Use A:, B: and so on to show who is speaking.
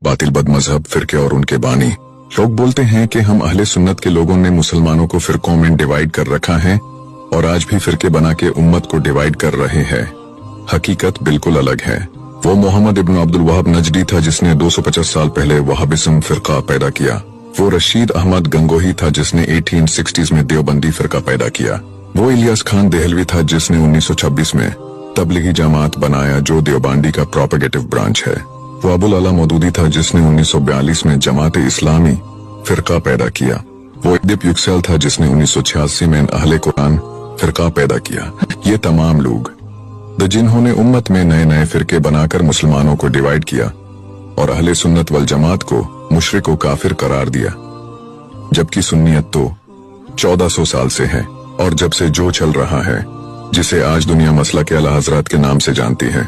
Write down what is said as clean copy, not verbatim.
A: बातिल बदमजहब फिरके और उनके बानी। लोग बोलते हैं कि हम अहले सुन्नत के लोगों ने मुसलमानों को फिरकों में डिवाइड कर रखा है और आज भी फिरके बना के उम्मत को डिवाइड कर रहे हैं। हकीकत बिल्कुल अलग है। वो मोहम्मद इब्न अब्दुल वहाब नजदी था जिसने 250 साल पहले वहाबिज्म फिरका पैदा किया। वो रशीद अहमद गंगोही था जिसने 1860s में देवबंदी फिरका पैदा किया। वो इलियास खान देहलवी था जिसने 1926 में तबलीगी जमात बनाया जो देवबंदी का प्रोपेगेटिव ब्रांच है। वो अबुल अला मौदूदी था जिसने 1942 में जमात इस्लामी फिरका पैदा किया। वो इब्न युक्सेल था जिसने 1986 में अहले कुरान फिरका पैदा किया। ये तमाम लोग जिन्होंने उम्मत में नए नए फिरके बनाकर मुसलमानों को डिवाइड किया और अहले सुन्नत वल जमात को मुशरिक व काफिर करार दिया, जबकि सुन्नियत तो 1400 साल से है और जब से जो चल रहा है जिसे आज दुनिया मसलक आला हजरत के नाम से जानती है।